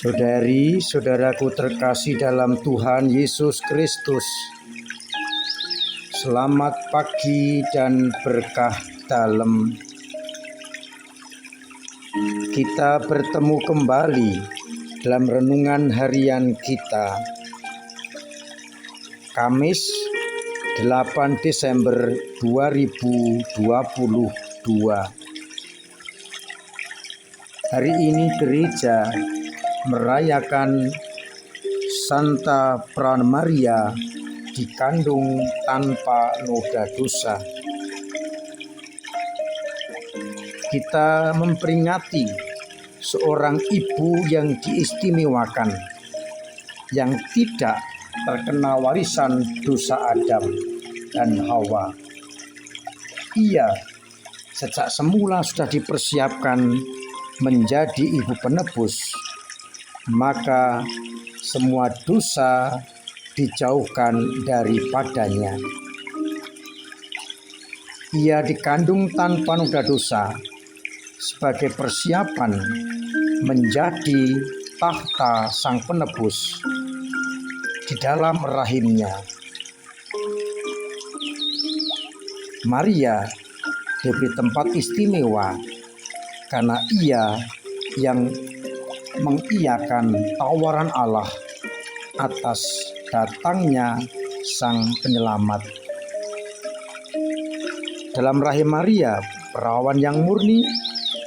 Saudari-saudaraku terkasih dalam Tuhan Yesus Kristus, selamat pagi dan berkah dalam. Kita bertemu kembali dalam renungan harian kita, Kamis 8 Desember 2022. Hari ini gereja merayakan Santa Peran Maria dikandung tanpa noda dosa. Kita memperingati seorang ibu yang diistimewakan, yang tidak terkena warisan dosa Adam dan Hawa. Ia sejak semula sudah dipersiapkan menjadi ibu penebus, maka semua dosa dijauhkan daripadanya. Ia dikandung tanpa noda dosa sebagai persiapan menjadi tahta sang penebus di dalam rahimnya. Maria diberi tempat istimewa karena ia yang mengiyakan tawaran Allah atas datangnya Sang Penyelamat. Dalam rahim Maria, perawan yang murni,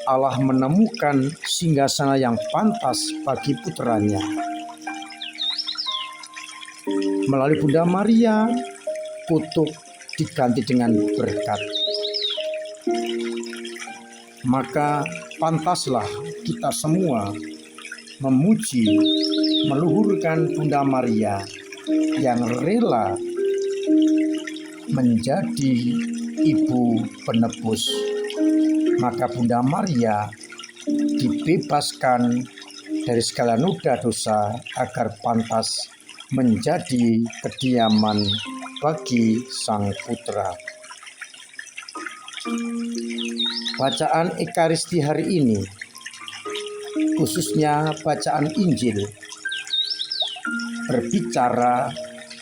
Allah menemukan singgasana yang pantas bagi putranya. Melalui Bunda Maria, kutuk diganti dengan berkat. Maka pantaslah kita semua memuji, meluhurkan Bunda Maria yang rela menjadi ibu penebus. Maka Bunda Maria dibebaskan dari segala noda dosa agar pantas menjadi kediaman bagi Sang Putra. Bacaan Ekaristi hari ini, khususnya bacaan Injil, berbicara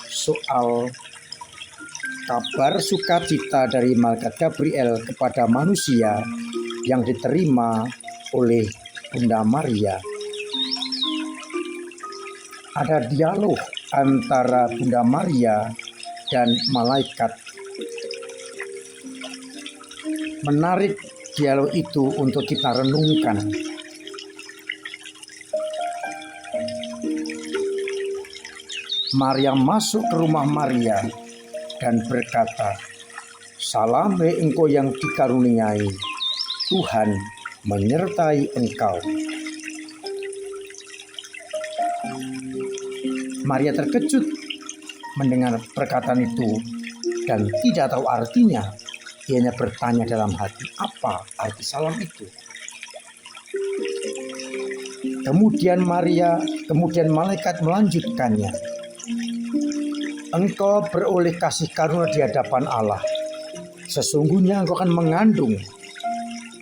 soal kabar sukacita dari malaikat Gabriel kepada manusia yang diterima oleh Bunda Maria. Ada dialog antara Bunda Maria dan malaikat. Menarik dialog itu untuk kita renungkan. Maria masuk ke rumah Maria dan berkata, "Salam hai engkau yang dikaruniai, Tuhan menyertai engkau." Maria terkejut mendengar perkataan itu dan tidak tahu artinya. Ia hanya bertanya dalam hati, apa arti salam itu? Kemudian malaikat melanjutkannya, "Engkau beroleh kasih karunia di hadapan Allah. Sesungguhnya engkau akan mengandung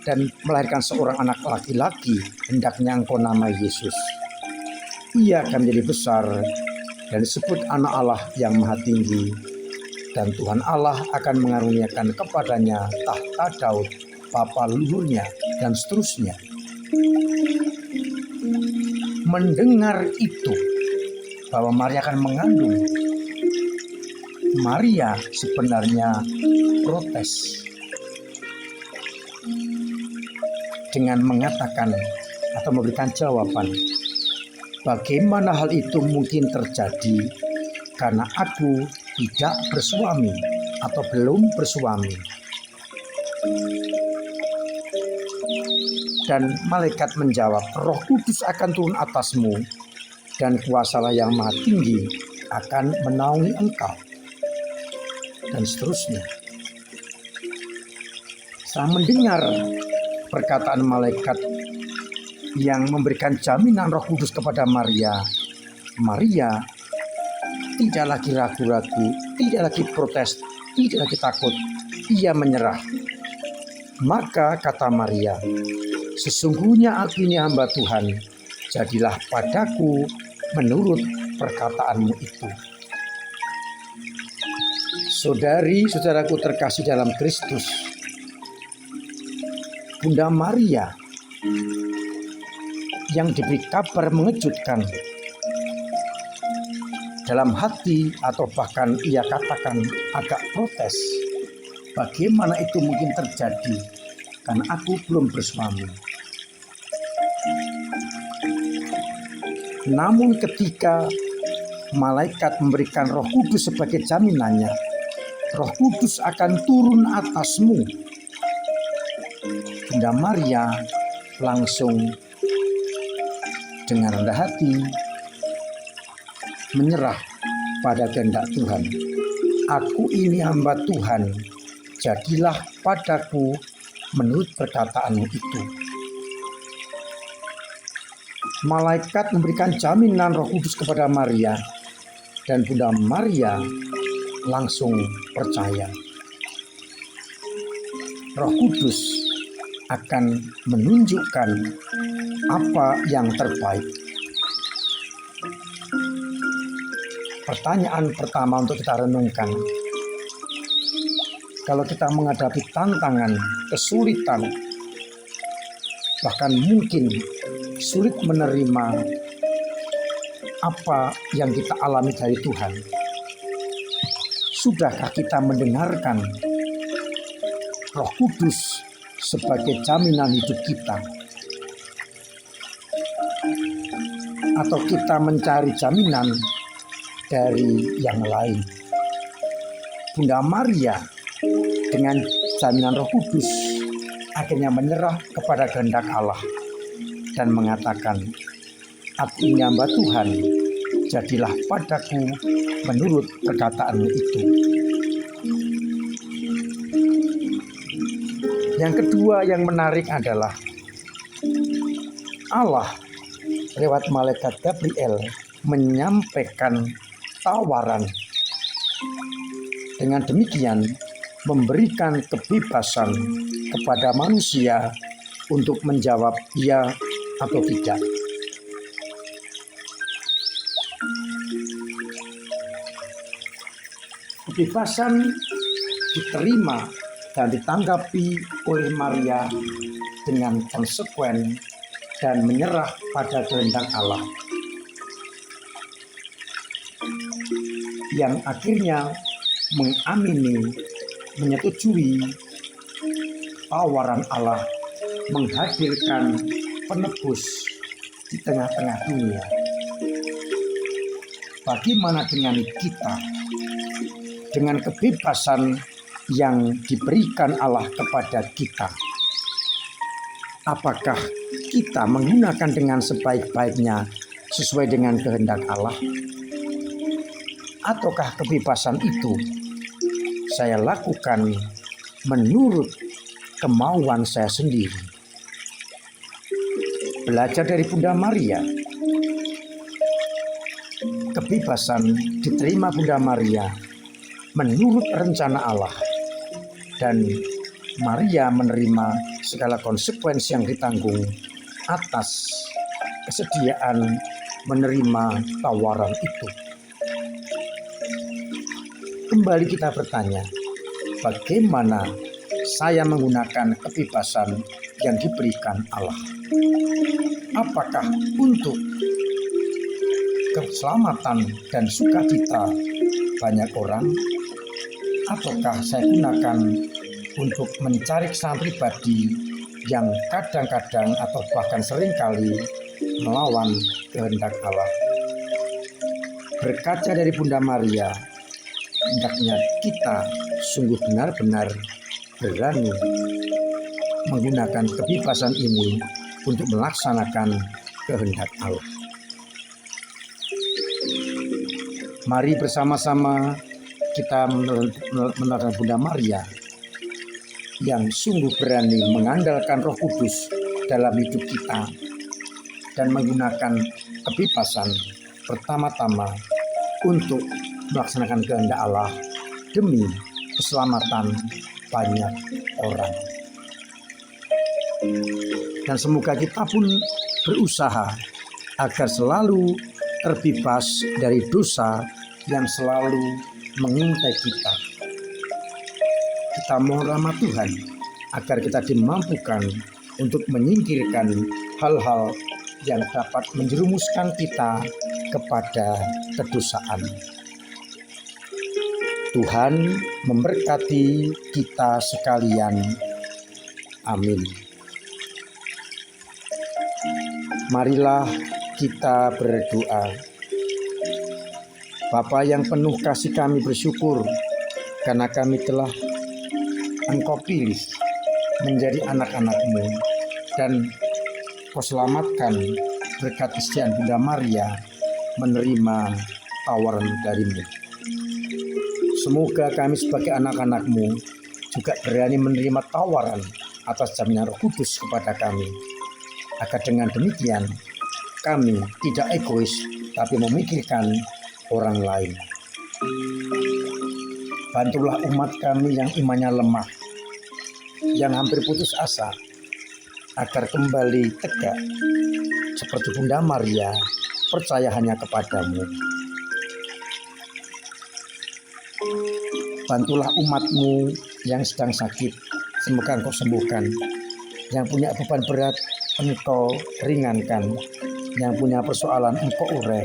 dan melahirkan seorang anak laki-laki, hendaknya engkau namai Yesus. Ia akan menjadi besar dan disebut Anak Allah yang Maha Tinggi. Dan Tuhan Allah akan mengaruniakan kepadanya tahta Daud, bapa leluhurnya," dan seterusnya. Mendengar itu, bahwa Maria akan mengandung, Maria sebenarnya protes dengan mengatakan atau memberikan jawaban, "Bagaimana hal itu mungkin terjadi karena aku tidak bersuami atau belum bersuami?" Dan malaikat menjawab, "Roh Kudus akan turun atasmu dan kuasa Allah yang Maha Tinggi akan menaungi engkau." Dan seterusnya. Setelah mendengar perkataan malaikat yang memberikan jaminan Roh Kudus kepada Maria, Maria tidak lagi ragu-ragu tidak lagi protes, tidak lagi takut. Ia menyerah. Maka kata Maria, "Sesungguhnya aku ini hamba Tuhan, jadilah padaku menurut perkataanmu itu." Saudari-saudaraku terkasih dalam Kristus, Bunda Maria yang diberi kabar mengejutkan dalam hati, atau bahkan ia katakan agak protes. Bagaimana itu mungkin terjadi? Karena aku belum bersuami. Namun ketika malaikat memberikan Roh Kudus sebagai jaminannya, Roh Kudus akan turun atasmu, Bunda Maria langsung dengan rendah hati menyerah pada kehendak Tuhan. "Aku ini hamba Tuhan, jadilah padaku menurut perkataanmu itu." Malaikat memberikan jaminan Roh Kudus kepada Maria, dan Bunda Maria langsung percaya. Roh Kudus akan menunjukkan apa yang terbaik. Pertanyaan pertama untuk kita renungkan, kalau kita menghadapi tantangan, kesulitan, bahkan mungkin sulit menerima apa yang kita alami dari Tuhan, sudahkah kita mendengarkan Roh Kudus sebagai jaminan hidup kita? Atau kita mencari jaminan dari yang lain? Bunda Maria dengan jaminan Roh Kudus akhirnya menyerah kepada kehendak Allah dan mengatakan, "Aku ini hamba Tuhan, jadilah padaku menurut perkataanmu itu." Yang kedua yang menarik adalah Allah lewat malaikat Gabriel menyampaikan tawaran. Dengan demikian memberikan kebebasan kepada manusia untuk menjawab ya atau tidak. Kebebasan diterima dan ditanggapi oleh Maria dengan konsekuen dan menyerah pada kehendak Allah, yang akhirnya mengamini, menyetujui tawaran Allah menghadirkan penebus di tengah-tengah dunia. Bagaimana dengan kita? Dengan kebebasan yang diberikan Allah kepada kita, apakah kita menggunakan dengan sebaik-baiknya sesuai dengan kehendak Allah? Ataukah kebebasan itu saya lakukan menurut kemauan saya sendiri? Belajar dari Bunda Maria, kebebasan diterima Bunda Maria menurut rencana Allah, dan Maria menerima segala konsekuensi yang ditanggung atas kesediaan menerima tawaran itu. Kembali kita bertanya, bagaimana saya menggunakan kebebasan yang diberikan Allah? Apakah untuk keselamatan dan sukacita banyak orang, ataukah saya gunakan untuk mencari kesenangan pribadi yang kadang-kadang atau bahkan seringkali melawan kehendak Allah? Berkaca dari Bunda Maria, hendaknya kita sungguh benar-benar berani menggunakan kebebasan ini untuk melaksanakan kehendak Allah. Mari bersama-sama kita meneladani Bunda Maria yang sungguh berani mengandalkan Roh Kudus dalam hidup kita dan menggunakan kebebasan pertama-tama untuk melaksanakan kehendak Allah demi keselamatan banyak orang. Dan semoga kita pun berusaha agar selalu terbebas dari dosa yang selalu mengintai kita. Kita mohon rahmat Tuhan agar kita dimampukan untuk menyingkirkan hal-hal yang dapat menjerumuskan kita kepada kedosaan. Tuhan memberkati kita sekalian. Amin. Marilah kita berdoa. Bapa yang penuh kasih, kami bersyukur karena kami telah Engkau pilih menjadi anak-anak-Mu dan Kau selamatkan berkat kesetiaan Bunda Maria menerima tawaran dari-Mu. Semoga kami sebagai anak-anak-Mu juga berani menerima tawaran atas jaminan Roh Kudus kepada kami, agar dengan demikian kami tidak egois tapi memikirkan orang lain. Bantulah umat kami yang imannya lemah, yang hampir putus asa, agar kembali tegak seperti Bunda Maria, percaya hanya kepadamu. Bantulah umat-Mu yang sedang sakit, semoga Engkau sembuhkan. Yang punya beban berat, Engkau ringankan. Yang punya persoalan, Engkau urai.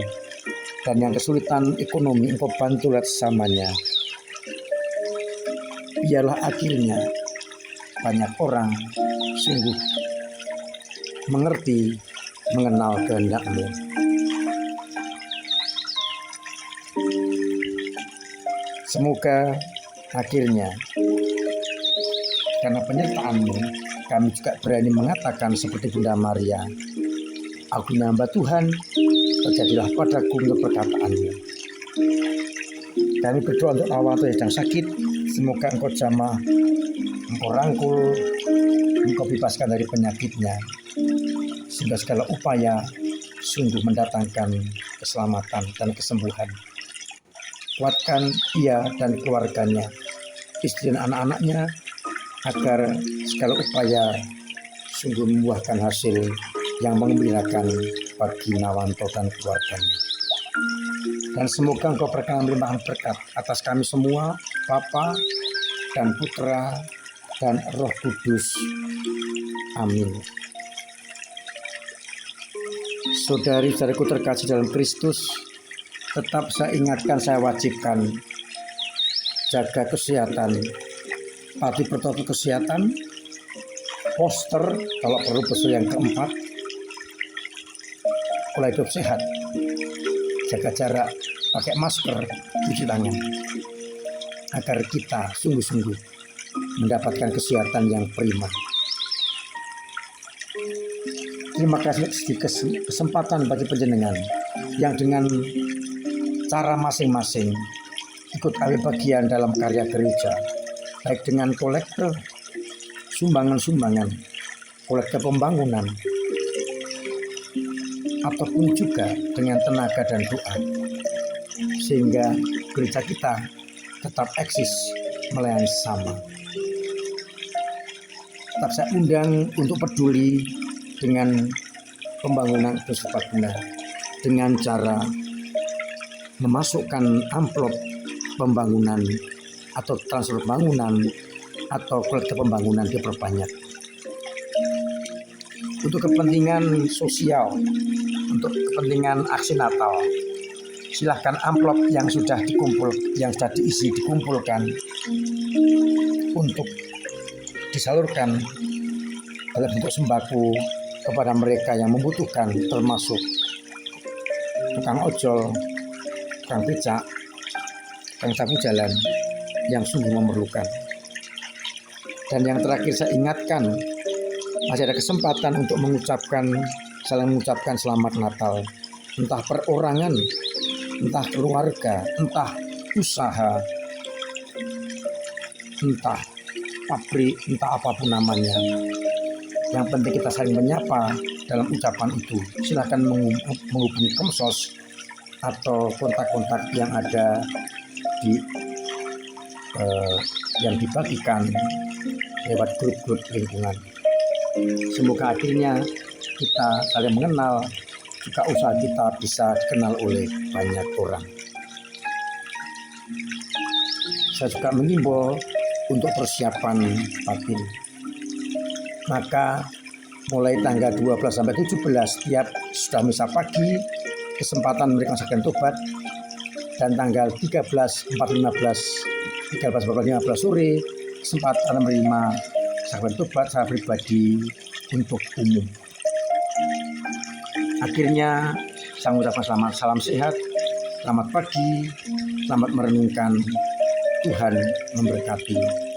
Dan yang kesulitan ekonomi, Engkau bantu sesamanya. Biarlah akhirnya banyak orang sungguh mengerti, mengenal kehendak-Mu. Semoga akhirnya karena penyertaan-Mu, kami juga berani mengatakan seperti Bunda Maria, aku hamba Tuhan, terjadilah padaku menurut perkataan-Mu. Kami berdoa untuk awal yang sedang sakit, semoga Engkau jamah, Engkau rangkul, Engkau bebaskan dari penyakitnya, sehingga segala upaya sungguh mendatangkan keselamatan dan kesembuhan. Kuatkan ia dan keluarganya, istri dan anak-anaknya, agar segala upaya sungguh membuahkan hasil yang menggembirakan bagi Nawanto dan keluarganya. Dan semoga Engkau berkenan melimpahkan berkat atas kami semua, Bapa dan Putra dan Roh Kudus. Amin. Saudari-saudariku terkasih dalam Kristus, tetap saya ingatkan, saya wajibkan jaga kesehatan, patuhi protokol kesehatan, poster kalau perlu poster yang keempat, pola hidup sehat, jaga jarak, pakai masker, cuci tangan, agar kita sungguh-sungguh mendapatkan kesehatan yang prima. Terima kasih kesempatan bagi penjenengan yang dengan cara masing-masing ikut ambil bagian dalam karya gereja, baik dengan kolektor, sumbangan-sumbangan, kolektor pembangunan, ataupun juga dengan tenaga dan doa, sehingga gereja kita tetap eksis melayani sama. Tetap saya undang untuk peduli dengan pembangunan bersifat benar, dengan cara memasukkan amplop pembangunan atau transfer pembangunan atau kolektif pembangunan diperbanyak untuk kepentingan sosial, untuk kepentingan aksi Natal. Silahkan amplop yang sudah diisi dikumpulkan untuk disalurkan dalam bentuk sembako kepada mereka yang membutuhkan, termasuk tukang ojol, tukang becak, tukang sapu jalan yang sungguh memerlukan. Dan yang terakhir saya ingatkan, masih ada kesempatan untuk saling mengucapkan selamat Natal, entah perorangan, entah keluarga, entah usaha, entah pabrik, entah apapun namanya. Yang penting kita saling menyapa dalam ucapan itu. Silakan menghubungi Kemsos atau kontak-kontak yang ada di yang dibagikan lewat grup-grup lingkungan. Semoga akhirnya kita saling mengenal, juga usaha kita bisa dikenal oleh banyak orang. Saya juga mengimbau untuk persiapan batin. Maka mulai tanggal 12 sampai 17 tiap sudah misa pagi, kesempatan mereka merasakan tobat, dan tanggal 13, 14, 15 sore kesempatan menerima sakramen tobat secara pribadi untuk umum. Akhirnya saya mengucapkan selamat, salam sehat, selamat pagi, selamat merenungkan, Tuhan memberkati.